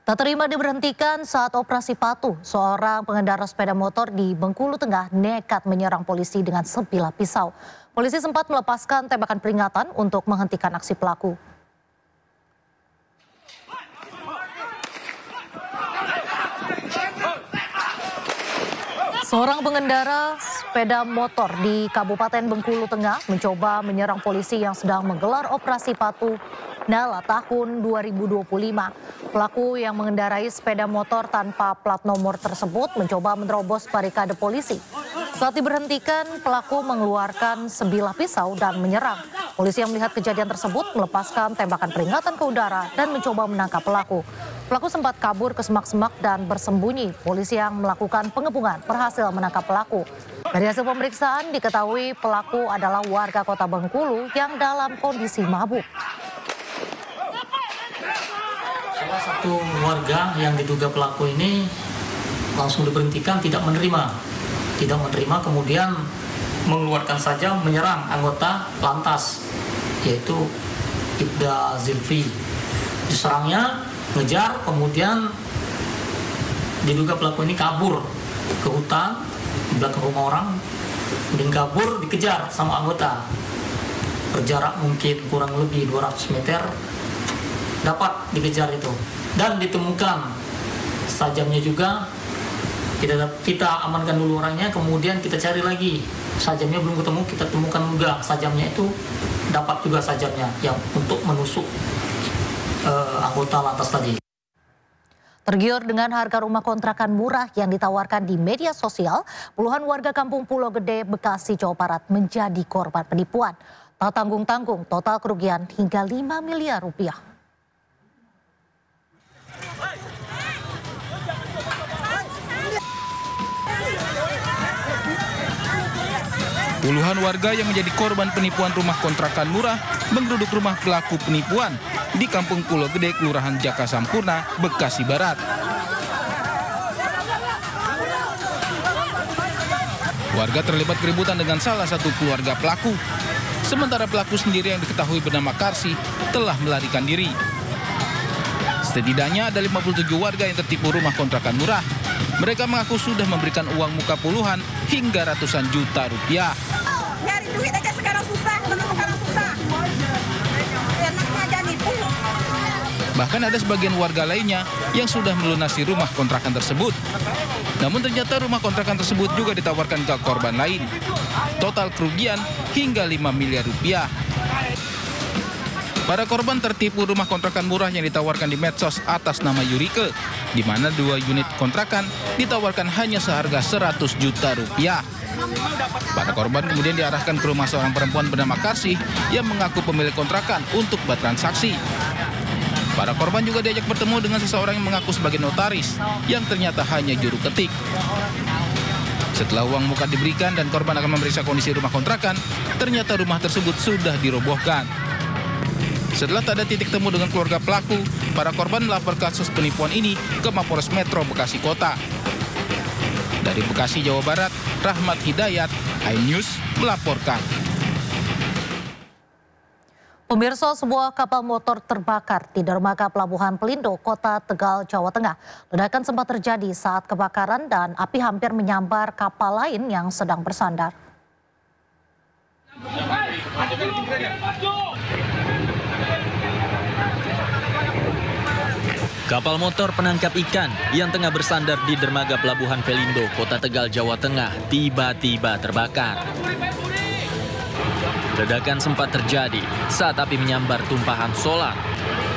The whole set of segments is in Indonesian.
Tak terima diberhentikan saat operasi patuh, seorang pengendara sepeda motor di Bengkulu Tengah nekat menyerang polisi dengan sebilah pisau. Polisi sempat melepaskan tembakan peringatan untuk menghentikan aksi pelaku. Seorang pengendara sepeda motor di Kabupaten Bengkulu Tengah mencoba menyerang polisi yang sedang menggelar operasi patuh Nala tahun 2025. Pelaku yang mengendarai sepeda motor tanpa plat nomor tersebut mencoba menerobos barikade polisi. Saat diberhentikan, pelaku mengeluarkan sebilah pisau dan menyerang. Polisi yang melihat kejadian tersebut melepaskan tembakan peringatan ke udara dan mencoba menangkap pelaku. Pelaku sempat kabur ke semak-semak dan bersembunyi. Polisi yang melakukan pengepungan berhasil menangkap pelaku. Dari hasil pemeriksaan diketahui pelaku adalah warga Kota Bengkulu yang dalam kondisi mabuk. Salah satu warga yang diduga pelaku ini langsung diberhentikan, tidak menerima, kemudian mengeluarkan saja menyerang anggota lantas, yaitu Ibda Zilfi. Diserangnya, ngejar, kemudian diduga pelaku ini kabur ke hutan di belakang rumah orang, kemudian kabur, dikejar sama anggota. Berjarak mungkin kurang lebih 200 meter, dapat dikejar itu dan ditemukan sajamnya juga. Kita amankan dulu orangnya, kemudian kita cari lagi sajamnya, belum ketemu, kita temukan juga sajamnya, itu dapat juga sajamnya yang untuk menusuk anggota lantas tadi. Tergiur dengan harga rumah kontrakan murah yang ditawarkan di media sosial, puluhan warga kampung Pulau Gede, Bekasi, Jawa Barat menjadi korban penipuan. Tak tanggung-tanggung, total kerugian hingga 5 miliar rupiah. Puluhan warga yang menjadi korban penipuan rumah kontrakan murah menggeruduk rumah pelaku penipuan di Kampung Pulau Gede, Kelurahan Jaka Sampurna, Bekasi Barat. Warga terlibat keributan dengan salah satu keluarga pelaku. Sementara pelaku sendiri yang diketahui bernama Karsi telah melarikan diri. Setidaknya ada 57 warga yang tertipu rumah kontrakan murah. Mereka mengaku sudah memberikan uang muka puluhan hingga ratusan juta rupiah. Nyari duit aja sekarang susah, menemukan susah. Enaknya aja nipu. Bahkan ada sebagian warga lainnya yang sudah melunasi rumah kontrakan tersebut. Namun ternyata rumah kontrakan tersebut juga ditawarkan ke korban lain. Total kerugian hingga 5 miliar rupiah. Para korban tertipu rumah kontrakan murah yang ditawarkan di medsos atas nama Yurike, di mana 2 unit kontrakan ditawarkan hanya seharga 100 juta rupiah. Para korban kemudian diarahkan ke rumah seorang perempuan bernama Karsi yang mengaku pemilik kontrakan untuk bertransaksi. Para korban juga diajak bertemu dengan seseorang yang mengaku sebagai notaris, yang ternyata hanya juru ketik. Setelah uang muka diberikan dan korban akan memeriksa kondisi rumah kontrakan, ternyata rumah tersebut sudah dirobohkan. Setelah tak ada titik temu dengan keluarga pelaku, para korban melapor kasus penipuan ini ke Mapolres Metro Bekasi Kota. Dari Bekasi, Jawa Barat, Rahmat Hidayat, iNews melaporkan. Pemirsa, sebuah kapal motor terbakar di dermaga Pelabuhan Pelindo, Kota Tegal, Jawa Tengah. Ledakan sempat terjadi saat kebakaran dan api hampir menyambar kapal lain yang sedang bersandar. Kapal motor penangkap ikan yang tengah bersandar di dermaga Pelabuhan Pelindo, Kota Tegal, Jawa Tengah, tiba-tiba terbakar. Ledakan sempat terjadi saat api menyambar tumpahan solar.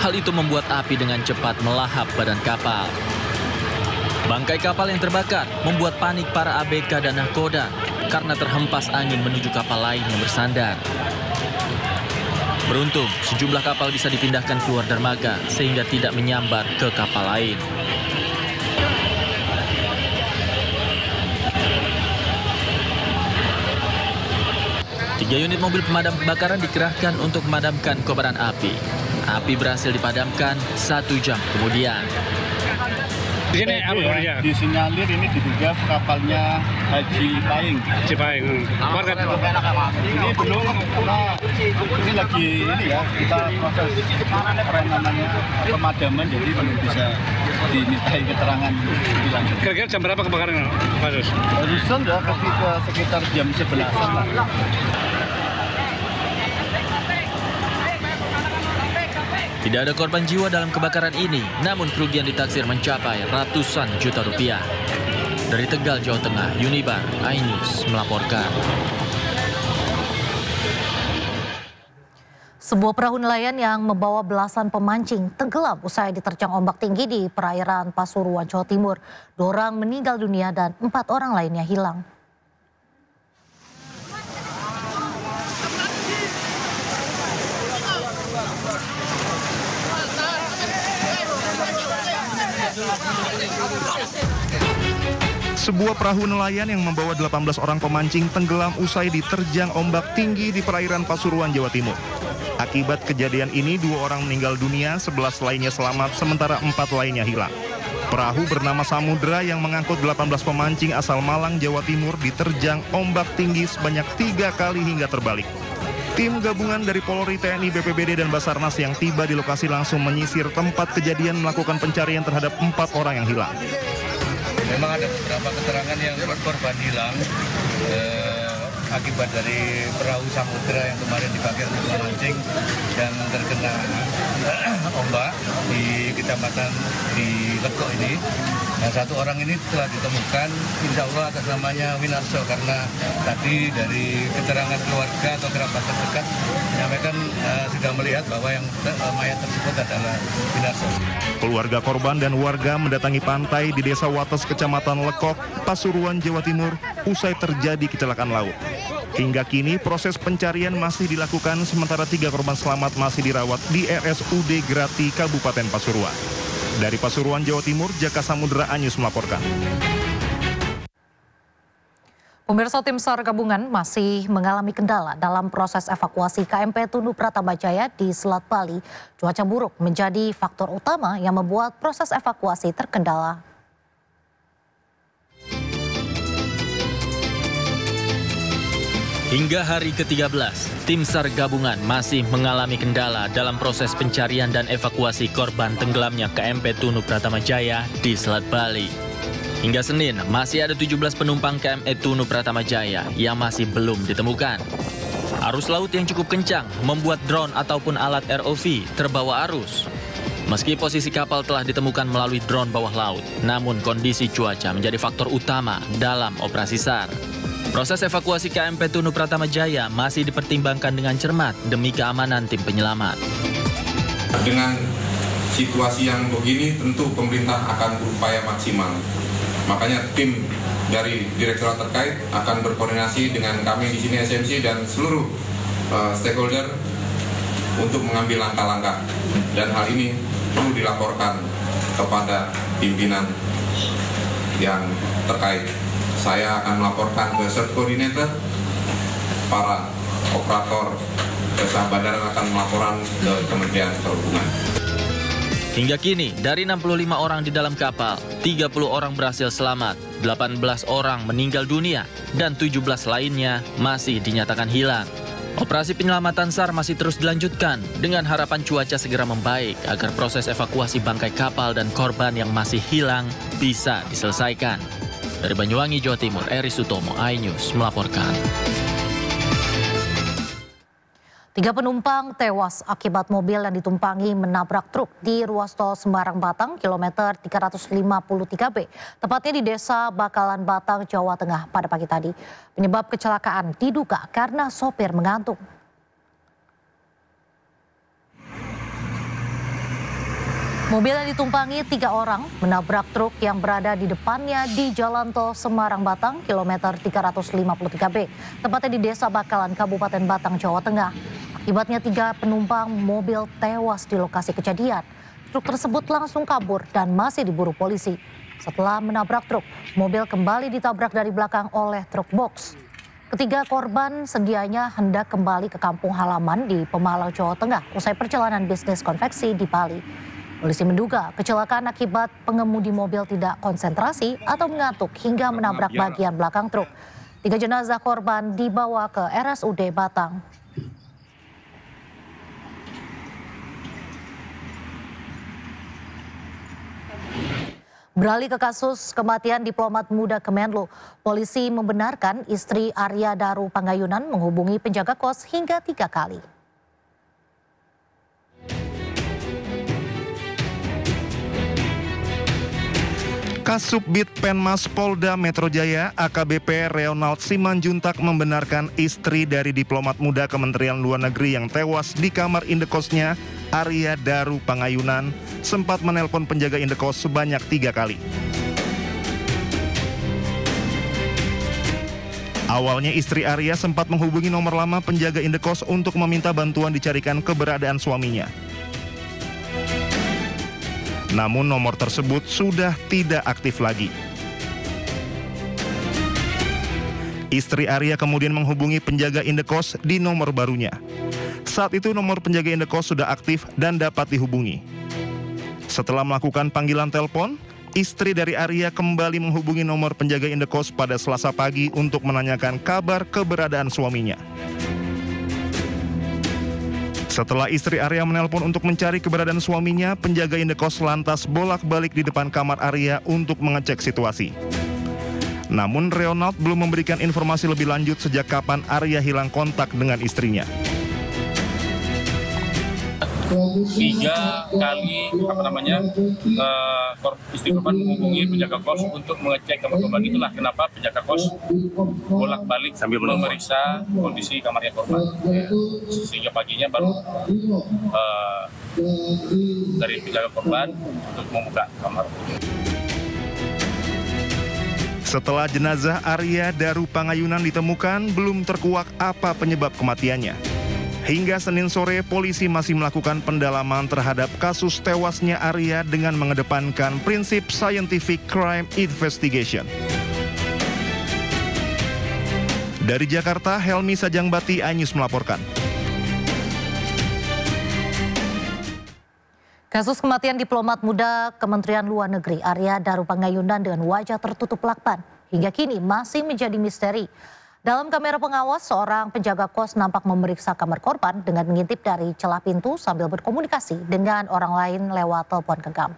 Hal itu membuat api dengan cepat melahap badan kapal. Bangkai kapal yang terbakar membuat panik para ABK dan nahkoda karena terhempas angin menuju kapal lain yang bersandar. Beruntung, sejumlah kapal bisa dipindahkan keluar dermaga sehingga tidak menyambar ke kapal lain. Tiga unit mobil pemadam kebakaran dikerahkan untuk memadamkan kobaran api. Api berhasil dipadamkan 1 jam kemudian. Di sini apa ya? Disinyalir ini diduga kapalnya Haji Paing. Haji Paing. Warga ini belum, karena ini lagi ini ya, kita proses pemadaman, jadi belum bisa dimintai keterangan lebih lanjut. Kira-kira jam berapa kebakaran, Pak Sus? Barusan ya, sekitar jam 11-an lah. Tidak ada korban jiwa dalam kebakaran ini, namun kerugian ditaksir mencapai ratusan juta rupiah. Dari Tegal, Jawa Tengah, Unibar, iNews melaporkan. Sebuah perahu nelayan yang membawa belasan pemancing tenggelam usai diterjang ombak tinggi di perairan Pasuruan, Jawa Timur. 2 orang meninggal dunia dan 4 orang lainnya hilang. Sebuah perahu nelayan yang membawa 18 orang pemancing tenggelam usai diterjang ombak tinggi di perairan Pasuruan, Jawa Timur. Akibat kejadian ini 2 orang meninggal dunia, 11 lainnya selamat, sementara 4 lainnya hilang. Perahu bernama Samudra yang mengangkut 18 pemancing asal Malang, Jawa Timur diterjang ombak tinggi sebanyak 3 kali hingga terbalik. Tim gabungan dari Polri, TNI, BPBD, dan Basarnas yang tiba di lokasi langsung menyisir tempat kejadian melakukan pencarian terhadap 4 orang yang hilang. Memang ada beberapa keterangan yang korban hilang akibat dari perahu Samudra yang kemarin dipakai untuk memancing dan terkena ombak di kecamatan di Lekok ini. Nah, 1 orang ini telah ditemukan, insya Allah atas namanya Winarso, karena tadi dari keterangan keluarga atau kerabat terdekat menyampaikan sudah melihat bahwa yang mayat tersebut adalah Winarso. Keluarga korban dan warga mendatangi pantai di Desa Wates, Kecamatan Lekok, Pasuruan, Jawa Timur, usai terjadi kecelakaan laut. Hingga kini proses pencarian masih dilakukan, sementara 3 korban selamat masih dirawat di RSUD Grati, Kabupaten Pasuruan. Dari Pasuruan, Jawa Timur, Jaka Samudra, iNews melaporkan. Pemirsa, tim SAR gabungan masih mengalami kendala dalam proses evakuasi KMP Tunu Pratama Jaya di Selat Bali. Cuaca buruk menjadi faktor utama yang membuat proses evakuasi terkendala. Hingga hari ke-13, tim SAR gabungan masih mengalami kendala dalam proses pencarian dan evakuasi korban tenggelamnya KMP Tunu Pratama Jaya di Selat Bali. Hingga Senin, masih ada 17 penumpang KMP Tunu Pratama Jaya yang masih belum ditemukan. Arus laut yang cukup kencang membuat drone ataupun alat ROV terbawa arus. Meski posisi kapal telah ditemukan melalui drone bawah laut, namun kondisi cuaca menjadi faktor utama dalam operasi SAR. Proses evakuasi KMP Tunu Pratama Jaya masih dipertimbangkan dengan cermat demi keamanan tim penyelamat. Dengan situasi yang begini, tentu pemerintah akan berupaya maksimal. Makanya tim dari direktorat terkait akan berkoordinasi dengan kami di sini SMC dan seluruh stakeholder untuk mengambil langkah-langkah. Dan hal ini perlu dilaporkan kepada pimpinan yang terkait. Saya akan melaporkan ke Search Coordinator, para operator jasa bandara akan melaporan ke Kementerian Perhubungan. Hingga kini, dari 65 orang di dalam kapal, 30 orang berhasil selamat, 18 orang meninggal dunia, dan 17 lainnya masih dinyatakan hilang. Operasi penyelamatan SAR masih terus dilanjutkan dengan harapan cuaca segera membaik agar proses evakuasi bangkai kapal dan korban yang masih hilang bisa diselesaikan. Dari Banyuwangi, Jawa Timur, Eri Sutomo, iNews melaporkan. 3 penumpang tewas akibat mobil yang ditumpangi menabrak truk di ruas tol Semarang Batang, kilometer 353B, tepatnya di Desa Bakalan Batang, Jawa Tengah pada pagi tadi. Penyebab kecelakaan diduga karena sopir mengantuk. Mobil yang ditumpangi 3 orang menabrak truk yang berada di depannya di Jalan Tol Semarang Batang, kilometer 353B, tepatnya di Desa Bakalan, Kabupaten Batang, Jawa Tengah. Akibatnya 3 penumpang mobil tewas di lokasi kejadian. Truk tersebut langsung kabur dan masih diburu polisi. Setelah menabrak truk, mobil kembali ditabrak dari belakang oleh truk box. Ketiga korban sedianya hendak kembali ke kampung halaman di Pemalang, Jawa Tengah usai perjalanan bisnis konveksi di Bali. Polisi menduga kecelakaan akibat pengemudi mobil tidak konsentrasi atau mengantuk hingga menabrak bagian belakang truk. 3 jenazah korban dibawa ke RSUD Batang. Beralih ke kasus kematian diplomat muda Kemenlu, polisi membenarkan istri Arya Daru Pangayunan menghubungi penjaga kos hingga 3 kali. Kasubdit Penmas Polda Metro Jaya AKBP Reonald Simanjuntak membenarkan istri dari diplomat muda Kementerian Luar Negeri yang tewas di kamar indekosnya, Arya Daru Pangayunan, sempat menelpon penjaga indekos sebanyak 3 kali. Awalnya istri Arya sempat menghubungi nomor lama penjaga indekos untuk meminta bantuan dicarikan keberadaan suaminya. Namun nomor tersebut sudah tidak aktif lagi. Istri Arya kemudian menghubungi penjaga indekos di nomor barunya. Saat itu nomor penjaga indekos sudah aktif dan dapat dihubungi. Setelah melakukan panggilan telepon, istri dari Arya kembali menghubungi nomor penjaga indekos pada Selasa pagi untuk menanyakan kabar keberadaan suaminya. Setelah istri Arya menelpon untuk mencari keberadaan suaminya, penjaga indekos lantas bolak-balik di depan kamar Arya untuk mengecek situasi. Namun Reonald belum memberikan informasi lebih lanjut sejak kapan Arya hilang kontak dengan istrinya. 3 kali istri korban menghubungi penjaga kos untuk mengecek kamar korban. Itulah kenapa penjaga kos bolak-balik sambil memeriksa kondisi kamarnya korban. Sehingga paginya baru dari penjaga korban untuk membuka kamar. Setelah jenazah Arya Daru Pangayunan ditemukan, belum terkuak apa penyebab kematiannya. Hingga Senin sore, polisi masih melakukan pendalaman terhadap kasus tewasnya Arya dengan mengedepankan prinsip scientific crime investigation. Dari Jakarta, Helmi Sajangbati, iNews melaporkan. Kasus kematian diplomat muda Kementerian Luar Negeri Arya Daru Pangayunan dengan wajah tertutup lakban hingga kini masih menjadi misteri. Dalam kamera pengawas, seorang penjaga kos nampak memeriksa kamar korban dengan mengintip dari celah pintu sambil berkomunikasi dengan orang lain lewat telepon genggam.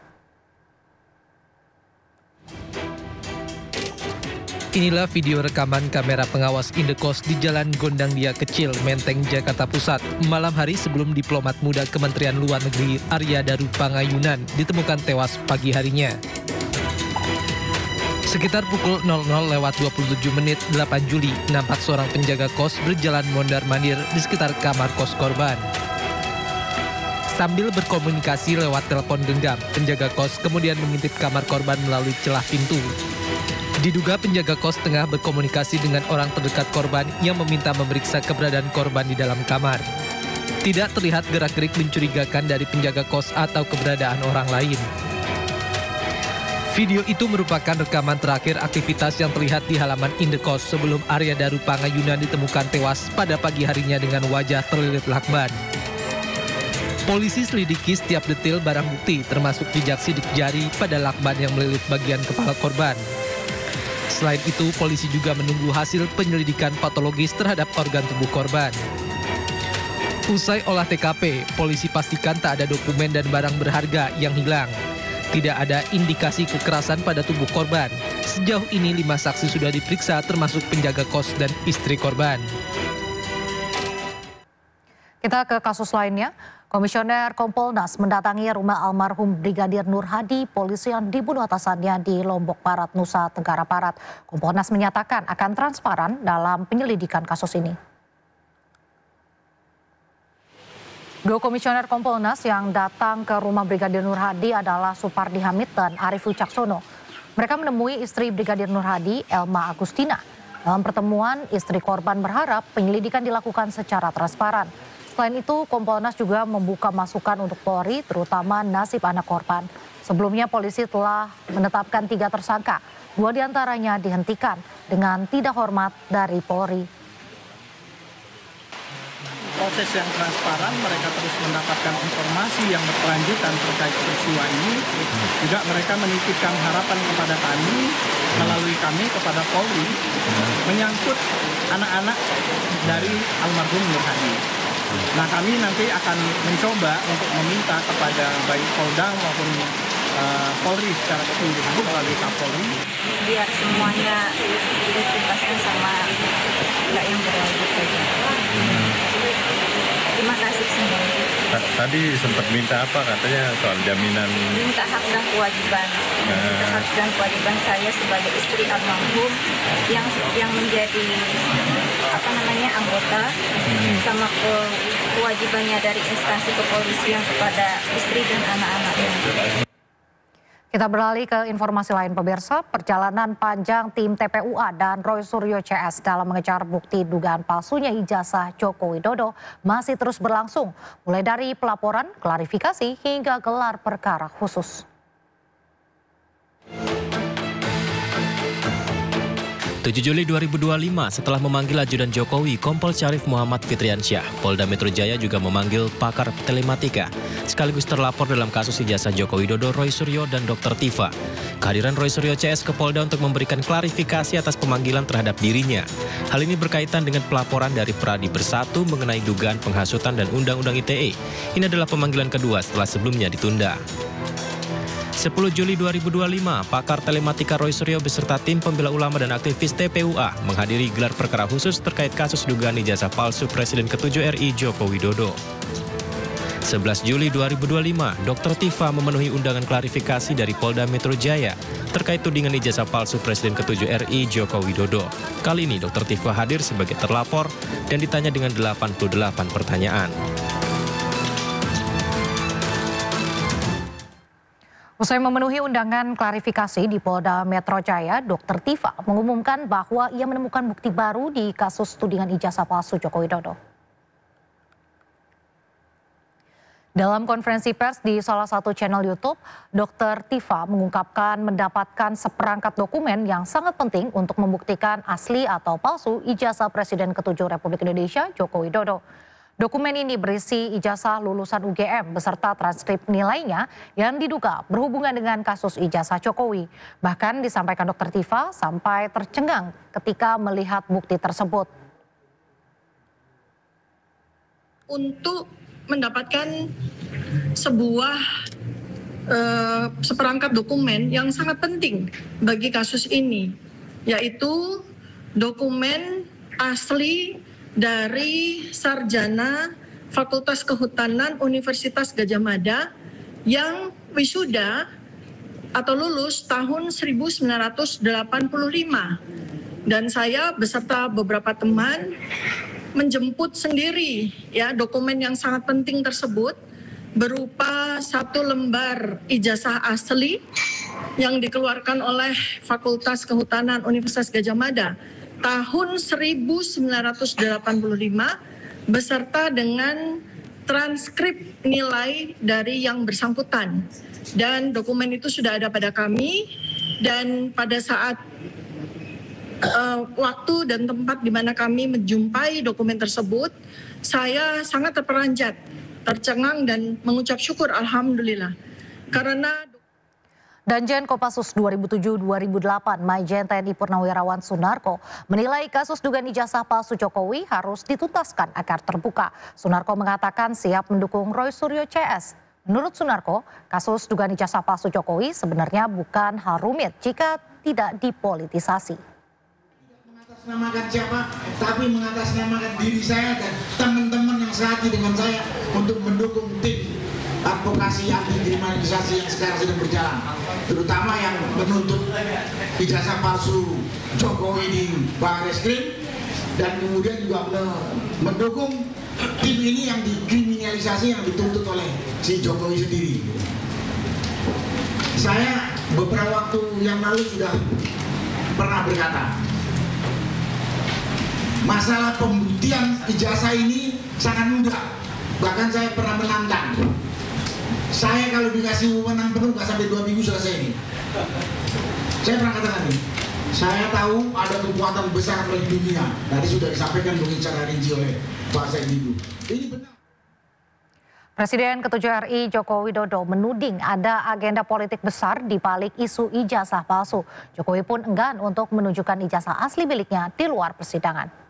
Inilah video rekaman kamera pengawas indekos di Jalan Gondang Dia Kecil, Menteng, Jakarta Pusat, malam hari sebelum diplomat muda Kementerian Luar Negeri Arya Daru Pangayunan ditemukan tewas pagi harinya. Sekitar pukul 00:27 8 Juli, nampak seorang penjaga kos berjalan mondar-mandir di sekitar kamar kos korban. Sambil berkomunikasi lewat telepon genggam, penjaga kos kemudian mengintip kamar korban melalui celah pintu. Diduga penjaga kos tengah berkomunikasi dengan orang terdekat korban yang meminta memeriksa keberadaan korban di dalam kamar. Tidak terlihat gerak-gerik mencurigakan dari penjaga kos atau keberadaan orang lain. Video itu merupakan rekaman terakhir aktivitas yang terlihat di halaman indekos sebelum Arya Daru Pangayunan ditemukan tewas pada pagi harinya dengan wajah terlilit lakban. Polisi selidiki setiap detail barang bukti termasuk jejak sidik jari pada lakban yang melilit bagian kepala korban. Selain itu, polisi juga menunggu hasil penyelidikan patologis terhadap organ tubuh korban. Usai olah TKP, polisi pastikan tak ada dokumen dan barang berharga yang hilang. Tidak ada indikasi kekerasan pada tubuh korban. Sejauh ini 5 saksi sudah diperiksa termasuk penjaga kos dan istri korban. Kita ke kasus lainnya. Komisioner Kompolnas mendatangi rumah almarhum Brigadir Nur Hadi, polisi yang dibunuh atasannya di Lombok Barat, Nusa Tenggara Barat. Kompolnas menyatakan akan transparan dalam penyelidikan kasus ini. 2 komisioner Kompolnas yang datang ke rumah Brigadir Nur Hadi adalah Supardi Hamid dan Arif Wicaksono. Mereka menemui istri Brigadir Nur Hadi, Elma Agustina. Dalam pertemuan, istri korban berharap penyelidikan dilakukan secara transparan. Selain itu, Kompolnas juga membuka masukan untuk Polri, terutama nasib anak korban. Sebelumnya, polisi telah menetapkan 3 tersangka. 2 diantaranya dihentikan dengan tidak hormat dari Polri. proses yang transparan, mereka terus mendapatkan informasi yang berkelanjutan terkait peristiwa ini. Juga mereka menitipkan harapan kepada kami, melalui kami kepada Polri, menyangkut anak-anak dari almarhum Nur Hadi. Nah, kami nanti akan mencoba untuk meminta kepada baik Polda maupun Polri secara keseluruhan melalui Kapolri. Biar semuanya dituntaskan sama nggak yang berlanjut aja. Terima kasih semuanya. Tadi sempat minta apa katanya soal jaminan? Minta hak dan kewajiban. Minta hak dan kewajiban saya sebagai istri almarhum yang menjadi anggota sama kewajibannya dari instansi kepolisian kepada istri dan anak-anaknya. Kita beralih ke informasi lain pemirsa, perjalanan panjang tim TPUA dan Roy Suryo CS dalam mengejar bukti dugaan palsunya ijazah Joko Widodo masih terus berlangsung, mulai dari pelaporan, klarifikasi hingga gelar perkara khusus. 7 Juli 2025, setelah memanggil ajudan Jokowi, Kompol Syarif Muhammad Fitriansyah, Polda Metro Jaya juga memanggil pakar telematika, sekaligus terlapor dalam kasus ijazah Joko Widodo, Roy Suryo, dan Dr. Tifa. Kehadiran Roy Suryo CS ke Polda untuk memberikan klarifikasi atas pemanggilan terhadap dirinya. Hal ini berkaitan dengan pelaporan dari Pradi Bersatu mengenai dugaan penghasutan dan Undang-Undang ITE. Ini adalah pemanggilan kedua setelah sebelumnya ditunda. 10 Juli 2025, pakar telematika Roy Suryo beserta tim pembela ulama dan aktivis TPUA menghadiri gelar perkara khusus terkait kasus dugaan ijazah palsu Presiden ke-7 RI Joko Widodo. 11 Juli 2025, Dr. Tifa memenuhi undangan klarifikasi dari Polda Metro Jaya terkait tudingan ijazah palsu Presiden ke-7 RI Joko Widodo. Kali ini Dr. Tifa hadir sebagai terlapor dan ditanya dengan 88 pertanyaan. Usai memenuhi undangan klarifikasi di Polda Metro Jaya, Dr. Tifa mengumumkan bahwa ia menemukan bukti baru di kasus tudingan ijazah palsu Joko Widodo. Dalam konferensi pers di salah satu channel YouTube, Dr. Tifa mengungkapkan mendapatkan seperangkat dokumen yang sangat penting untuk membuktikan asli atau palsu ijazah Presiden ke-7 Republik Indonesia Joko Widodo. Dokumen ini berisi ijazah lulusan UGM beserta transkrip nilainya yang diduga berhubungan dengan kasus ijazah Jokowi. Bahkan disampaikan Dr. Tifa sampai tercengang ketika melihat bukti tersebut. Untuk mendapatkan sebuah seperangkat dokumen yang sangat penting bagi kasus ini, yaitu dokumen asli dari sarjana Fakultas Kehutanan Universitas Gadjah Mada yang wisuda atau lulus tahun 1985. Dan saya beserta beberapa teman menjemput sendiri ya dokumen yang sangat penting tersebut berupa 1 lembar ijazah asli yang dikeluarkan oleh Fakultas Kehutanan Universitas Gadjah Mada tahun 1985 beserta dengan transkrip nilai dari yang bersangkutan. Dan dokumen itu sudah ada pada kami, dan pada saat waktu dan tempat di mana kami menjumpai dokumen tersebut, saya sangat terperanjat, tercengang dan mengucap syukur alhamdulillah. Karena Danjen Kopassus 2007-2008 Majen TNI Purnawirawan Sunarko menilai kasus dugaan ijazah palsu Jokowi harus dituntaskan agar terbuka. Sunarko mengatakan siap mendukung Roy Suryo CS. Menurut Sunarko, kasus dugaan ijazah palsu Jokowi sebenarnya bukan hal rumit jika tidak dipolitisasi. Mengatasnamakan siapa, tapi mengatasnamakan diri saya dan teman-teman yang sehati dengan saya untuk mendukung tim advokasi anti kriminalisasi yang sekarang sedang berjalan, terutama yang menuntut ijazah palsu Jokowi di Barreskrim, dan kemudian juga mendukung tim ini yang dikriminalisasi, yang dituntut oleh si Jokowi sendiri. Saya beberapa waktu yang lalu sudah pernah berkata, masalah pembuktian ijazah ini sangat mudah, bahkan saya pernah menantang. Saya kalau dikasih wewenang penuh nggak sampai 2 minggu selesai ini. Saya pernah katakan ini. Saya tahu ada kekuatan besar di dunia. Tadi sudah disampaikan mungkin secara rinci oleh Pak Saididu. Ini benar. Presiden ke-7 RI Joko Widodo menuding ada agenda politik besar di balik isu ijazah palsu. Jokowi pun enggan untuk menunjukkan ijazah asli miliknya di luar persidangan.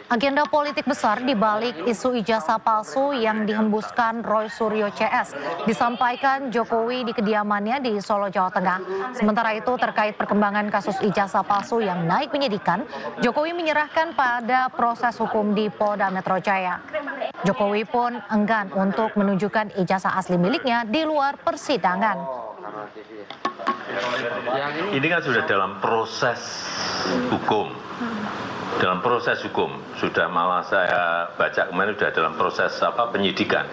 Agenda politik besar di balik isu ijazah palsu yang dihembuskan Roy Suryo CS disampaikan Jokowi di kediamannya di Solo, Jawa Tengah. Sementara itu terkait perkembangan kasus ijazah palsu yang naik penyidikan, Jokowi menyerahkan pada proses hukum di Polda Metro Jaya. Jokowi pun enggan untuk menunjukkan ijazah asli miliknya di luar persidangan. Ini kan sudah dalam proses hukum. Dalam proses hukum, sudah malah saya baca kemarin sudah dalam proses penyidikan.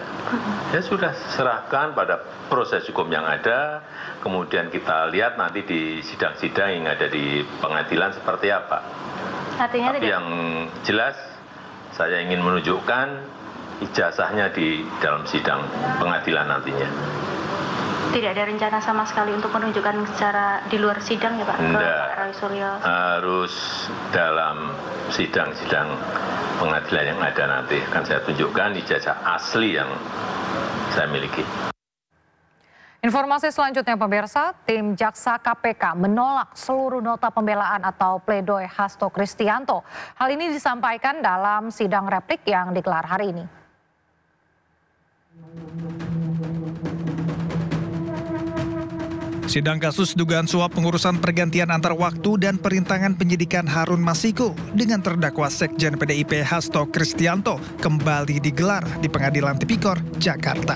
Ya sudah serahkan pada proses hukum yang ada, kemudian kita lihat nanti di sidang-sidang yang ada di pengadilan seperti apa. Artinya tapi yang jelas saya ingin menunjukkan ijazahnya di dalam sidang pengadilan nantinya. Tidak ada rencana sama sekali untuk menunjukkan secara di luar sidang ya Pak? Enggak, ke Roy Suryo. Harus dalam sidang-sidang pengadilan yang ada nanti akan saya tunjukkan ijazah asli yang saya miliki. Informasi selanjutnya pemirsa, tim Jaksa KPK menolak seluruh nota pembelaan atau pledoi Hasto Kristianto. Hal ini disampaikan dalam sidang replik yang digelar hari ini. Sidang kasus dugaan suap pengurusan pergantian antar waktu dan perintangan penyidikan Harun Masiku dengan terdakwa Sekjen PDIP Hasto Kristianto kembali digelar di Pengadilan Tipikor, Jakarta.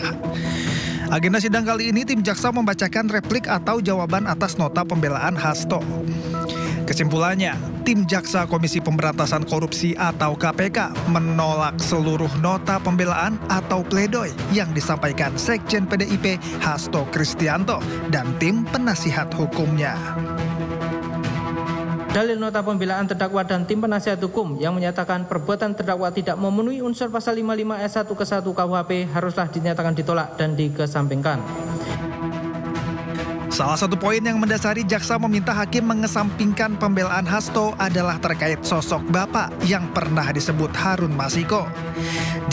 Agenda sidang kali ini tim jaksa membacakan replik atau jawaban atas nota pembelaan Hasto. Kesimpulannya, tim jaksa Komisi Pemberantasan Korupsi atau KPK menolak seluruh nota pembelaan atau pledoi yang disampaikan Sekjen PDIP Hasto Kristianto dan tim penasihat hukumnya. Dalil nota pembelaan terdakwa dan tim penasihat hukum yang menyatakan perbuatan terdakwa tidak memenuhi unsur pasal 55 ayat 1 ke 1 KUHP haruslah dinyatakan ditolak dan dikesampingkan. Salah satu poin yang mendasari jaksa meminta hakim mengesampingkan pembelaan Hasto adalah terkait sosok bapak yang pernah disebut Harun Masiku.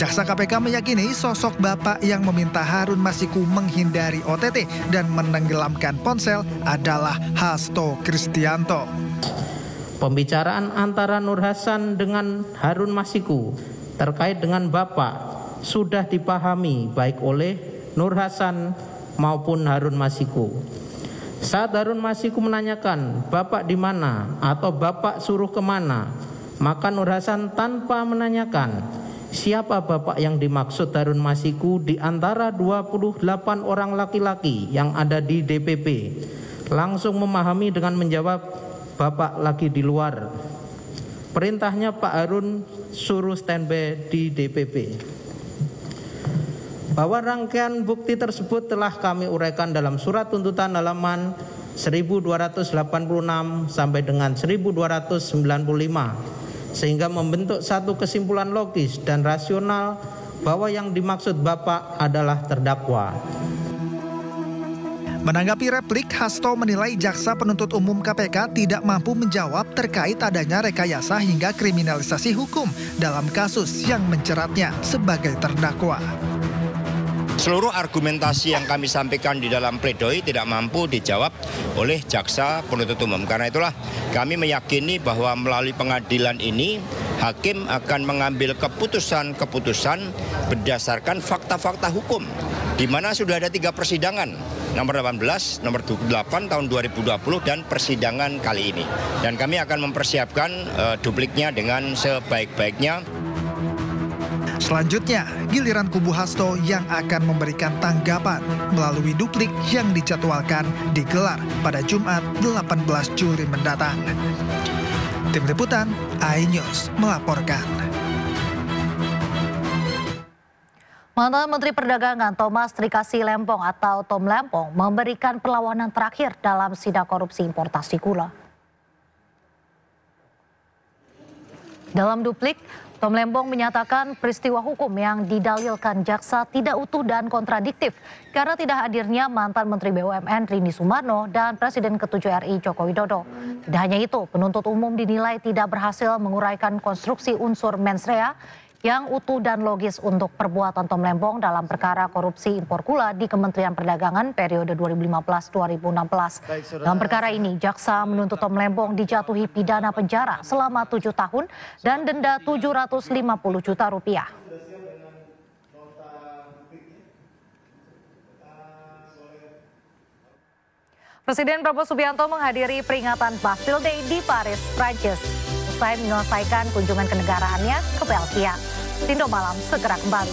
Jaksa KPK meyakini sosok bapak yang meminta Harun Masiku menghindari OTT dan menenggelamkan ponsel adalah Hasto Kristianto. Pembicaraan antara Nur Hasan dengan Harun Masiku terkait dengan bapak sudah dipahami baik oleh Nur Hasan maupun Harun Masiku. Saat Harun Masiku menanyakan bapak di mana atau bapak suruh kemana, maka Nur Hasan tanpa menanyakan siapa bapak yang dimaksud Harun Masiku di antara 28 orang laki-laki yang ada di DPP, langsung memahami dengan menjawab bapak lagi di luar. Perintahnya Pak Harun suruh standby di DPP. Bahwa rangkaian bukti tersebut telah kami uraikan dalam surat tuntutan halaman 1286 sampai dengan 1295 sehingga membentuk satu kesimpulan logis dan rasional bahwa yang dimaksud bapak adalah terdakwa. Menanggapi replik, Hasto menilai jaksa penuntut umum KPK tidak mampu menjawab terkait adanya rekayasa hingga kriminalisasi hukum dalam kasus yang menjeratnya sebagai terdakwa. Seluruh argumentasi yang kami sampaikan di dalam pledoi tidak mampu dijawab oleh jaksa penuntut umum. Karena itulah kami meyakini bahwa melalui pengadilan ini hakim akan mengambil keputusan-keputusan berdasarkan fakta-fakta hukum, di mana sudah ada 3 persidangan, nomor 18, nomor 28 tahun 2020 dan persidangan kali ini. Dan kami akan mempersiapkan dupliknya dengan sebaik-baiknya. Selanjutnya, giliran kubu Hasto yang akan memberikan tanggapan melalui duplik yang dijadwalkan digelar pada Jumat 18 Juli mendatang. Tim Liputan, iNews melaporkan. Mantan Menteri Perdagangan Thomas Trikasi Lempong atau Tom Lempong memberikan perlawanan terakhir dalam sidang korupsi importasi gula. Dalam duplik, Tom Lembong menyatakan peristiwa hukum yang didalilkan jaksa tidak utuh dan kontradiktif karena tidak hadirnya mantan Menteri BUMN Rini Sumarno dan Presiden ke-7 RI Joko Widodo. Tidak hanya itu, penuntut umum dinilai tidak berhasil menguraikan konstruksi unsur mens rea yang utuh dan logis untuk perbuatan Tom Lembong dalam perkara korupsi impor gula di Kementerian Perdagangan periode 2015-2016. Dalam perkara ini, jaksa menuntut Tom Lembong dijatuhi pidana penjara selama 7 tahun dan denda 750 juta rupiah. Presiden Prabowo Subianto menghadiri peringatan Bastille Day di Paris, Prancis. Usai menyelesaikan kunjungan kenegaraannya ke Belgia. Tindo Malam segera kembali.